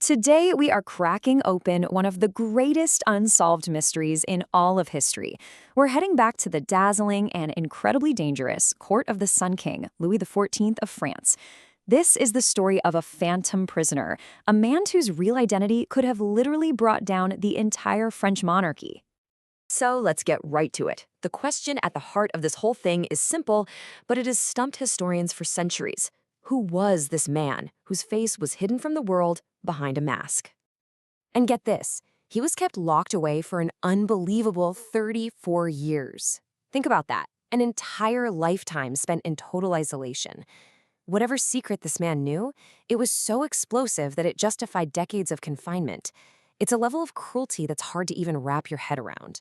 Today, we are cracking open one of the greatest unsolved mysteries in all of history. We're heading back to the dazzling and incredibly dangerous court of the Sun King, Louis XIV of France. This is the story of a phantom prisoner, a man whose real identity could have literally brought down the entire French monarchy. So let's get right to it. The question at the heart of this whole thing is simple, but it has stumped historians for centuries. Who was this man whose face was hidden from the world behind a mask? And get this, he was kept locked away for an unbelievable 34 years. Think about that, an entire lifetime spent in total isolation. Whatever secret this man knew, it was so explosive that it justified decades of confinement. It's a level of cruelty that's hard to even wrap your head around.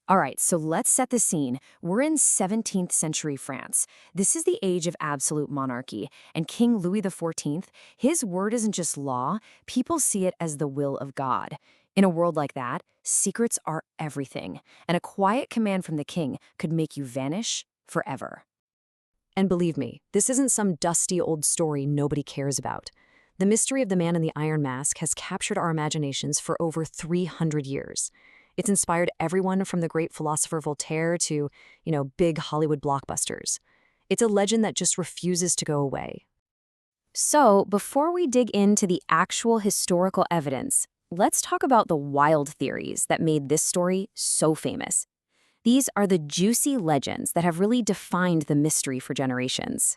All right, so let's set the scene. We're in 17th century France. This is the age of absolute monarchy, and King Louis XIV, his word isn't just law, people see it as the will of God. In a world like that, secrets are everything, and a quiet command from the king could make you vanish forever. And believe me, this isn't some dusty old story nobody cares about. The mystery of the man in the iron mask has captured our imaginations for over 300 years. It's inspired everyone from the great philosopher Voltaire to, big Hollywood blockbusters. It's a legend that just refuses to go away. So, before we dig into the actual historical evidence, let's talk about the wild theories that made this story so famous. These are the juicy legends that have really defined the mystery for generations.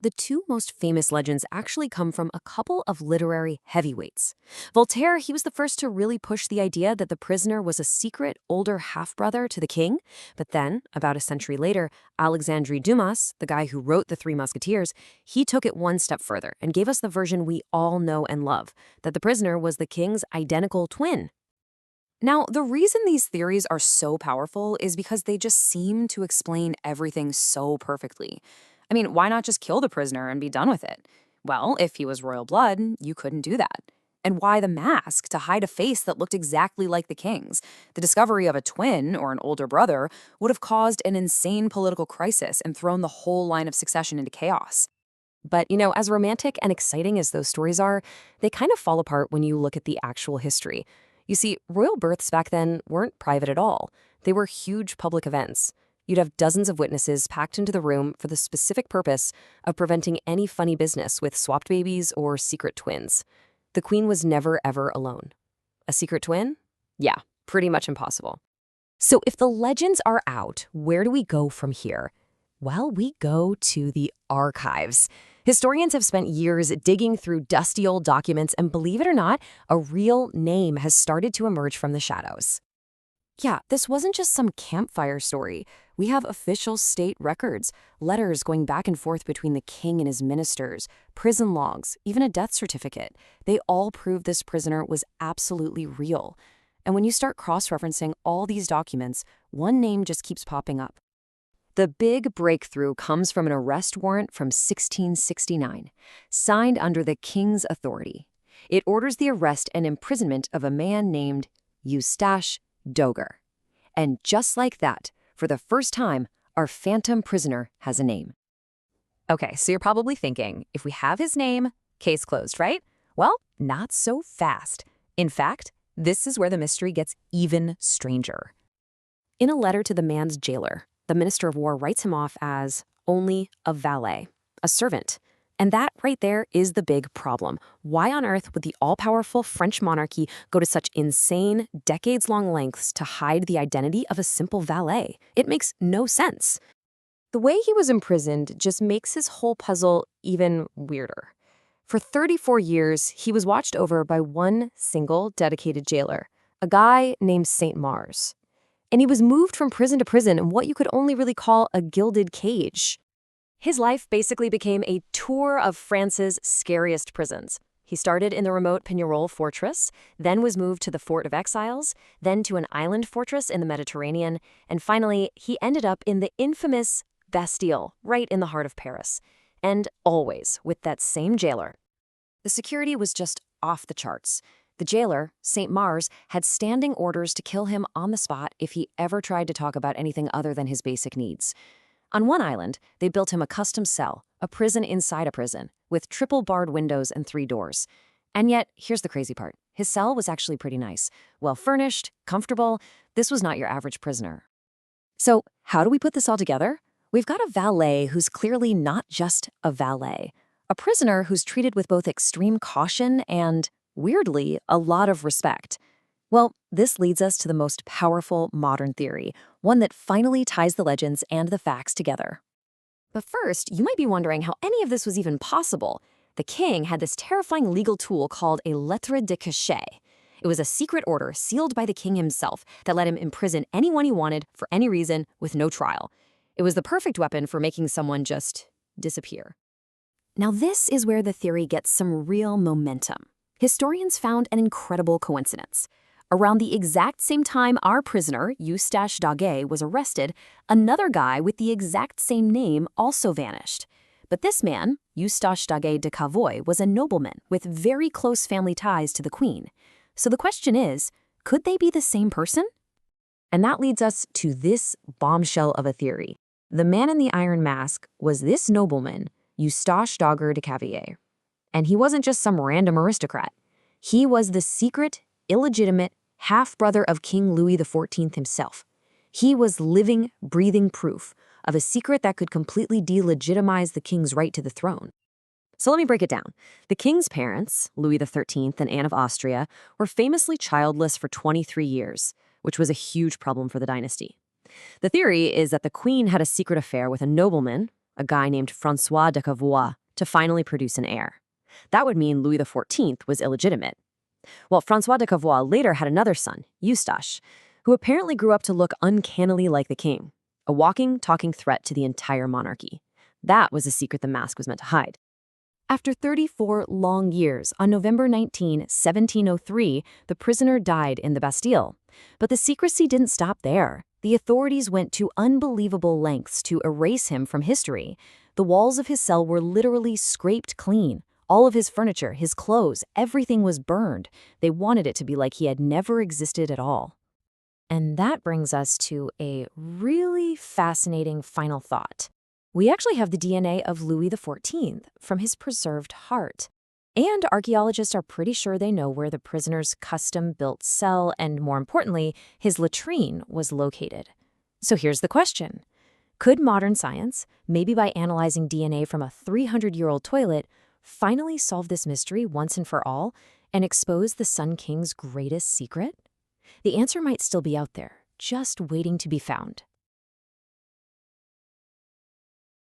The two most famous legends actually come from a couple of literary heavyweights. Voltaire, he was the first to really push the idea that the prisoner was a secret older half-brother to the king. But then, about a century later, Alexandre Dumas, the guy who wrote The Three Musketeers, he took it one step further and gave us the version we all know and love, that the prisoner was the king's identical twin. Now, the reason these theories are so powerful is because they just seem to explain everything so perfectly. I mean, why not just kill the prisoner and be done with it? Well, if he was royal blood, you couldn't do that. And why the mask to hide a face that looked exactly like the king's? The discovery of a twin or an older brother would have caused an insane political crisis and thrown the whole line of succession into chaos. But, as romantic and exciting as those stories are, they kind of fall apart when you look at the actual history. You see, royal births back then weren't private at all. They were huge public events. You'd have dozens of witnesses packed into the room for the specific purpose of preventing any funny business with swapped babies or secret twins. The queen was never, ever alone. A secret twin? Yeah, pretty much impossible. So if the legends are out, where do we go from here? Well, we go to the archives. Historians have spent years digging through dusty old documents, and believe it or not, a real name has started to emerge from the shadows. Yeah, this wasn't just some campfire story. We have official state records, letters going back and forth between the king and his ministers, prison logs, even a death certificate. They all prove this prisoner was absolutely real. And when you start cross-referencing all these documents, one name just keeps popping up. The big breakthrough comes from an arrest warrant from 1669, signed under the king's authority. It orders the arrest and imprisonment of a man named Eustache Doger. And just like that, for the first time, our phantom prisoner has a name. Okay, so you're probably thinking, if we have his name, case closed, right? Well, not so fast. In fact, this is where the mystery gets even stranger. In a letter to the man's jailer, the Minister of War writes him off as only a valet, a servant. And that right there is the big problem. Why on earth would the all-powerful French monarchy go to such insane, decades-long lengths to hide the identity of a simple valet? It makes no sense. The way he was imprisoned just makes his whole puzzle even weirder. For 34 years, he was watched over by one single dedicated jailer, a guy named St. Mars. And he was moved from prison to prison in what you could only really call a gilded cage. His life basically became a tour of France's scariest prisons. He started in the remote Pignerol fortress, then was moved to the Fort of Exiles, then to an island fortress in the Mediterranean, and finally, he ended up in the infamous Bastille, right in the heart of Paris. And always with that same jailer. The security was just off the charts. The jailer, St. Mars, had standing orders to kill him on the spot if he ever tried to talk about anything other than his basic needs. On one island, they built him a custom cell, a prison inside a prison, with triple barred windows and 3 doors. And yet, here's the crazy part. His cell was actually pretty nice. Well-furnished, comfortable. This was not your average prisoner. So, how do we put this all together? We've got a valet who's clearly not just a valet. A prisoner who's treated with both extreme caution and, weirdly, a lot of respect. Well, this leads us to the most powerful modern theory, one that finally ties the legends and the facts together. But first, you might be wondering how any of this was even possible. The king had this terrifying legal tool called a lettre de cachet. It was a secret order sealed by the king himself that let him imprison anyone he wanted for any reason with no trial. It was the perfect weapon for making someone just disappear. Now this is where the theory gets some real momentum. Historians found an incredible coincidence. Around the exact same time our prisoner, Eustache Daguet, was arrested, another guy with the exact same name also vanished. But this man, Eustache Daguet de Cavois, was a nobleman with very close family ties to the queen. So the question is, could they be the same person? And that leads us to this bombshell of a theory. The man in the iron mask was this nobleman, Eustache Daguet de Cavois. And he wasn't just some random aristocrat. He was the secret, illegitimate half-brother of King Louis XIV himself. He was living, breathing proof of a secret that could completely delegitimize the king's right to the throne. So let me break it down. The king's parents, Louis XIII and Anne of Austria, were famously childless for 23 years, which was a huge problem for the dynasty. The theory is that the queen had a secret affair with a nobleman, a guy named François de Cavois, to finally produce an heir. That would mean Louis XIV was illegitimate. Well, François de Cavois later had another son, Eustache, who apparently grew up to look uncannily like the king, a walking, talking threat to the entire monarchy. That was a secret the mask was meant to hide. After 34 long years, on November 19, 1703, the prisoner died in the Bastille. But the secrecy didn't stop there. The authorities went to unbelievable lengths to erase him from history. The walls of his cell were literally scraped clean. All of his furniture, his clothes, everything was burned. They wanted it to be like he had never existed at all. And that brings us to a really fascinating final thought. We actually have the DNA of Louis XIV from his preserved heart. And archaeologists are pretty sure they know where the prisoner's custom-built cell and, more importantly, his latrine was located. So here's the question. Could modern science, maybe by analyzing DNA from a 300-year-old toilet, finally solve this mystery once and for all and expose the Sun King's greatest secret? The answer might still be out there, just waiting to be found.